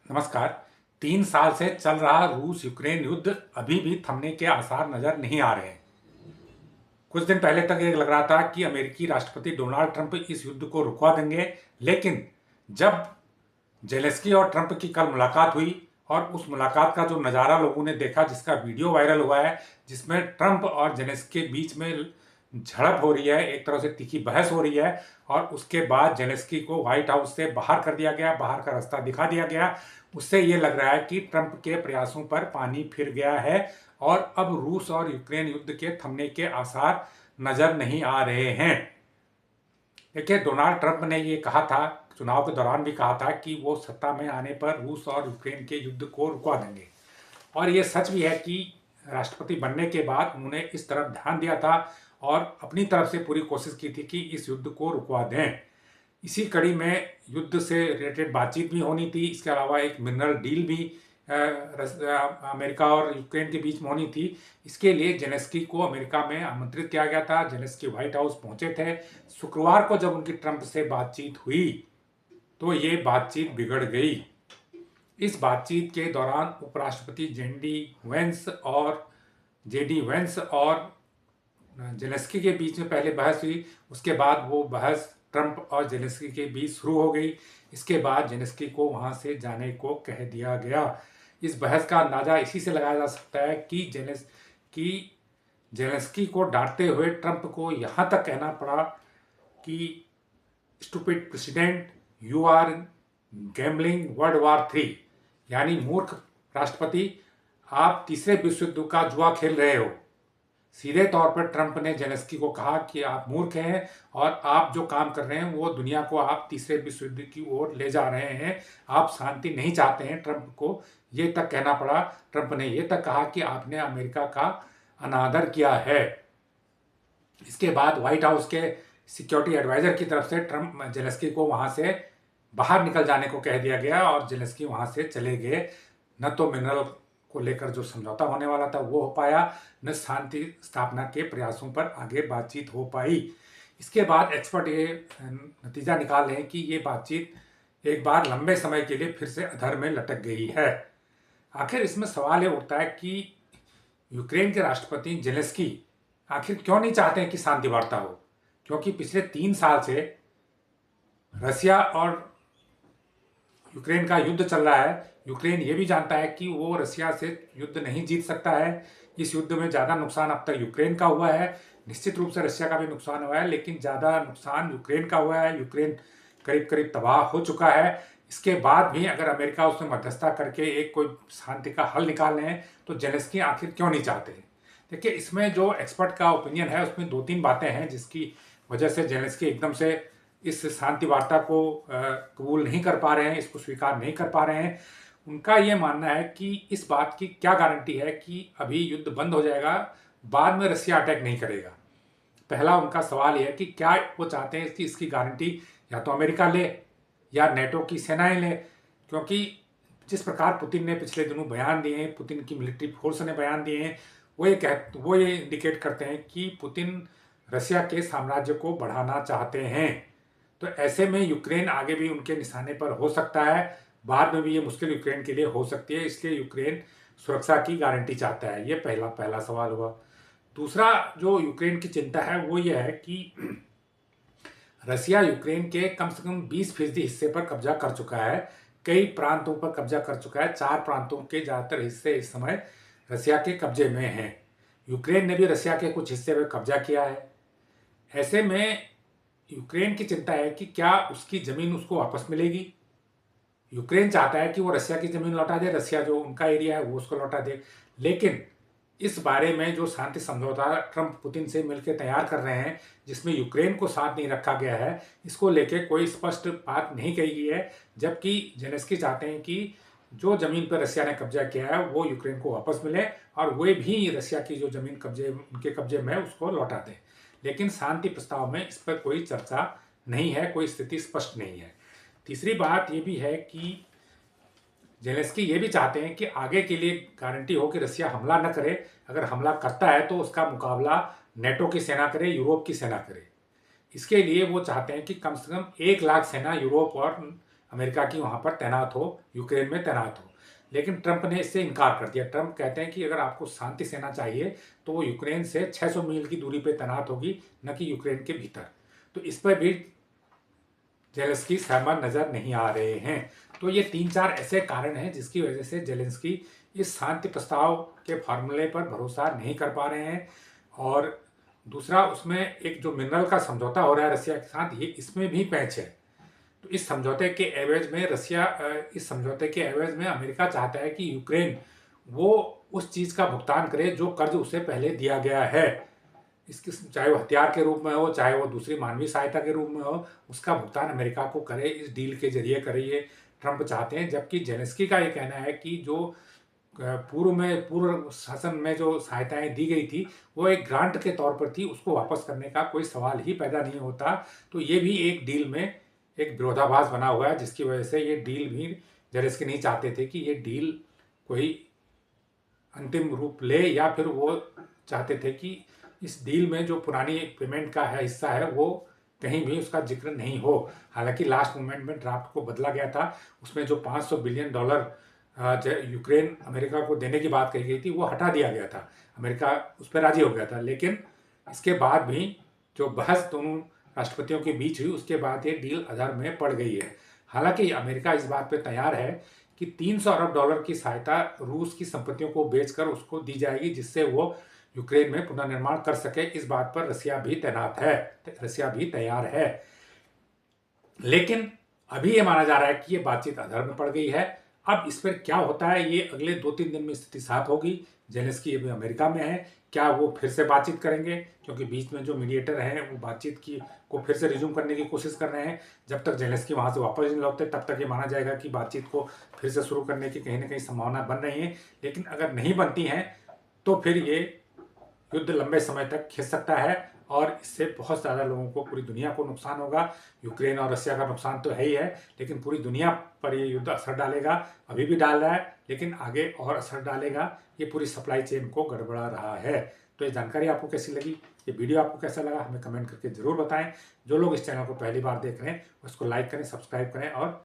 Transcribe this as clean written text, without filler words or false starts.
नमस्कार। 3 साल से चल रहा रूस यूक्रेन युद्ध अभी भी थमने के आसार नजर नहीं आ रहे हैं। कुछ दिन पहले तक ये लग रहा था कि अमेरिकी राष्ट्रपति डोनाल्ड ट्रंप इस युद्ध को रुकवा देंगे, लेकिन जब जेलेंस्की और ट्रंप की कल मुलाकात हुई और उस मुलाकात का जो नज़ारा लोगों ने देखा, जिसका वीडियो वायरल हुआ है, जिसमें ट्रंप और जेलेंस्की के बीच में झड़प हो रही है, एक तरह से तीखी बहस हो रही है, और उसके बाद जेलेंस्की को व्हाइट हाउस से बाहर कर दिया गया, बाहर का रास्ता दिखा दिया गया। उससे ये लग रहा है कि ट्रंप के प्रयासों पर पानी फिर गया है और अब रूस और यूक्रेन युद्ध के थमने के आसार नजर नहीं आ रहे हैं। देखिए, डोनाल्ड ट्रंप ने ये कहा था, चुनाव के दौरान भी कहा था कि वो सत्ता में आने पर रूस और यूक्रेन के युद्ध को रुकवा देंगे, और ये सच भी है कि राष्ट्रपति बनने के बाद उन्होंने इस तरफ ध्यान दिया था और अपनी तरफ से पूरी कोशिश की थी कि इस युद्ध को रुकवा दें। इसी कड़ी में युद्ध से रिलेटेड बातचीत भी होनी थी। इसके अलावा एक मिनरल डील भी अमेरिका और यूक्रेन के बीच में होनी थी। इसके लिए जेलेंस्की को अमेरिका में आमंत्रित किया गया था। जेलेंस्की व्हाइट हाउस पहुंचे थे। शुक्रवार को जब उनकी ट्रंप से बातचीत हुई तो ये बातचीत बिगड़ गई। इस बातचीत के दौरान उपराष्ट्रपति जेडी वेंस और जेलेंस्की के बीच में पहले बहस हुई। उसके बाद वो बहस ट्रंप और जेलेंस्की के बीच शुरू हो गई। इसके बाद जेलेंस्की को वहां से जाने को कह दिया गया। इस बहस का अंदाजा इसी से लगाया जा सकता है कि जेलेंस्की को डांटते हुए ट्रंप को यहाँ तक कहना पड़ा कि stupid president, you are gambling world war 3, यानी मूर्ख राष्ट्रपति, आप तीसरे विश्व युद्ध का जुआ खेल रहे हो। सीधे तौर पर ट्रंप ने जेलेंस्की को कहा कि आप मूर्ख हैं और आप जो काम कर रहे हैं वो दुनिया को आप तीसरे विश्व युद्ध की ओर ले जा रहे हैं। आप शांति नहीं चाहते हैं। ट्रंप को ये तक कहना पड़ा। ट्रंप ने ये तक कहा कि आपने अमेरिका का अनादर किया है। इसके बाद व्हाइट हाउस के सिक्योरिटी एडवाइजर की तरफ से ट्रंप जेलेंस्की को वहां से बाहर निकल जाने को कह दिया गया और जेलेंस्की वहां से चले गए। न तो मिनरल को लेकर जो समझौता होने वाला था वो हो पाया, न शांति स्थापना के प्रयासों पर आगे बातचीत हो पाई। इसके बाद एक्सपर्ट ये नतीजा निकाल रहे हैं कि ये बातचीत एक बार लंबे समय के लिए फिर से अधर में लटक गई है। आखिर इसमें सवाल ये उठता है कि यूक्रेन के राष्ट्रपति जेलेंस्की आखिर क्यों नहीं चाहते हैं कि शांति वार्ता हो, क्योंकि पिछले 3 साल से रसिया और यूक्रेन का युद्ध चल रहा है। यूक्रेन ये भी जानता है कि वो रसिया से युद्ध नहीं जीत सकता है। इस युद्ध में ज़्यादा नुकसान अब तक यूक्रेन का हुआ है। निश्चित रूप से रसिया का भी नुकसान हुआ है, लेकिन ज़्यादा नुकसान यूक्रेन का हुआ है। यूक्रेन करीब करीब तबाह हो चुका है। इसके बाद भी अगर अमेरिका उसमें मध्यस्थता करके एक कोई शांति का हल निकाल रहे हैं तो जेलेंस्की आखिर क्यों नहीं चाहते। देखिए, इसमें जो एक्सपर्ट का ओपिनियन है उसमें 2-3 बातें हैं जिसकी वजह से जेलेंस्की एकदम से इस शांति वार्ता को कबूल नहीं कर पा रहे हैं, इसको स्वीकार नहीं कर पा रहे हैं। उनका ये मानना है कि इस बात की क्या गारंटी है कि अभी युद्ध बंद हो जाएगा, बाद में रसिया अटैक नहीं करेगा। पहला उनका सवाल यह है कि क्या वो चाहते हैं कि इसकी गारंटी या तो अमेरिका ले या नेटो की सेनाएं ले, क्योंकि जिस प्रकार पुतिन ने पिछले दिनों बयान दिए हैं, पुतिन की मिलिट्री फोर्स ने बयान दिए हैं, वो ये इंडिकेट करते हैं कि पुतिन रसिया के साम्राज्य को बढ़ाना चाहते हैं। तो ऐसे में यूक्रेन आगे भी उनके निशाने पर हो सकता है, बाद में भी ये मुश्किल यूक्रेन के लिए हो सकती है। इसलिए यूक्रेन सुरक्षा की गारंटी चाहता है। ये पहला सवाल हुआ। दूसरा जो यूक्रेन की चिंता है वो ये है कि रसिया यूक्रेन के कम से कम 20% हिस्से पर कब्जा कर चुका है। कई प्रांतों पर कब्जा कर चुका है। 4 प्रांतों के ज़्यादातर हिस्से इस समय रसिया के कब्जे में हैं। यूक्रेन ने भी रसिया के कुछ हिस्से पर कब्जा किया है। ऐसे में यूक्रेन की चिंता है कि क्या उसकी ज़मीन उसको वापस मिलेगी। यूक्रेन चाहता है कि वो रसिया की ज़मीन लौटा दे, रसिया जो उनका एरिया है वो उसको लौटा दे, लेकिन इस बारे में जो शांति समझौता ट्रंप पुतिन से मिलकर तैयार कर रहे हैं, जिसमें यूक्रेन को साथ नहीं रखा गया है, इसको लेके कोई स्पष्ट बात नहीं कही गई है। जबकि जेलेंस्की चाहते हैं कि जो ज़मीन पर रसिया ने कब्जा किया है वो यूक्रेन को वापस मिले और वे भी रसिया की जो ज़मीन उनके कब्जे में है उसको लौटा दें। लेकिन शांति प्रस्ताव में इस पर कोई चर्चा नहीं है, कोई स्थिति स्पष्ट नहीं है। तीसरी बात ये भी है कि जेलेंस्की ये भी चाहते हैं कि आगे के लिए गारंटी हो कि रसिया हमला न करे। अगर हमला करता है तो उसका मुकाबला नेटो की सेना करे, यूरोप की सेना करे। इसके लिए वो चाहते हैं कि कम से कम 1 लाख सेना यूरोप और अमेरिका की वहाँ पर तैनात हो, यूक्रेन में तैनात हो। लेकिन ट्रंप ने इससे इनकार कर दिया। ट्रंप कहते हैं कि अगर आपको शांति सेना चाहिए तो वो यूक्रेन से 600 मील की दूरी पर तैनात होगी, न कि यूक्रेन के भीतर। तो इस पर भी जेलेंस्की सहमत नजर नहीं आ रहे हैं। तो ये 3-4 ऐसे कारण हैं जिसकी वजह से जेलेंस्की इस शांति प्रस्ताव के फार्मूले पर भरोसा नहीं कर पा रहे हैं। और दूसरा, उसमें एक जो मिनरल का समझौता हो रहा है रसिया के साथ, ये इसमें भी पैंच है। तो इस समझौते के एवज में इस समझौते के एवज में अमेरिका चाहता है कि यूक्रेन वो उस चीज़ का भुगतान करे जो कर्ज उसे पहले दिया गया है। इसकी, चाहे वो हथियार के रूप में हो, चाहे वो दूसरी मानवीय सहायता के रूप में हो, उसका भुगतान अमेरिका को करे, इस डील के जरिए करे, ये ट्रंप चाहते हैं। जबकि जेलेंस्की का ये कहना है कि जो पूर्व शासन में जो सहायताएं दी गई थी वो एक ग्रांट के तौर पर थी, उसको वापस करने का कोई सवाल ही पैदा नहीं होता। तो ये भी एक डील में एक विरोधाभास बना हुआ है, जिसकी वजह से ये डील भी जेलेंस्की नहीं चाहते थे कि ये डील कोई अंतिम रूप ले, या फिर वो चाहते थे कि इस डील में जो पुरानी पेमेंट का है हिस्सा है वो कहीं भी उसका जिक्र नहीं हो। हालांकि लास्ट मोमेंट में ड्राफ्ट को बदला गया था, उसमें जो $500 बिलियन यूक्रेन अमेरिका को देने की बात कही गई थी वो हटा दिया गया था। अमेरिका उस पर राजी हो गया था। लेकिन इसके बाद भी जो बहस दोनों राष्ट्रपतियों के बीच हुई, उसके बाद ये डील अधर में पड़ गई है। हालांकि अमेरिका इस बात पर तैयार है कि $300 अरब की सहायता रूस की संपत्तियों को बेचकर उसको दी जाएगी, जिससे वो यूक्रेन में पुनर्निर्माण कर सके। इस बात पर रसिया भी तैनात है, रसिया भी तैयार है। लेकिन अभी ये माना जा रहा है कि ये बातचीत अधर में पड़ गई है। अब इस पर क्या होता है ये अगले 2-3 दिन में स्थिति साफ होगी। जेलेंस्की अभी अमेरिका में है, क्या वो फिर से बातचीत करेंगे? क्योंकि बीच में जो मीडिएटर हैं वो बातचीत को फिर से रिज्यूम करने की कोशिश कर रहे हैं। जब तक जेलेंस्की वहाँ से वापस नहीं लौटते तब तक ये माना जाएगा कि बातचीत को फिर से शुरू करने की कहीं ना कहीं संभावना बन रही है। लेकिन अगर नहीं बनती हैं तो फिर ये युद्ध लंबे समय तक खिंच सकता है और इससे बहुत ज़्यादा लोगों को, पूरी दुनिया को नुकसान होगा। यूक्रेन और रसिया का नुकसान तो है ही है, लेकिन पूरी दुनिया पर ये युद्ध असर डालेगा। अभी भी डाल रहा है, लेकिन आगे और असर डालेगा। ये पूरी सप्लाई चेन को गड़बड़ा रहा है। तो ये जानकारी आपको कैसी लगी, ये वीडियो आपको कैसा लगा, हमें कमेंट करके ज़रूर बताएं। जो लोग इस चैनल को पहली बार देख रहे हैं उसको लाइक करें, सब्सक्राइब करें और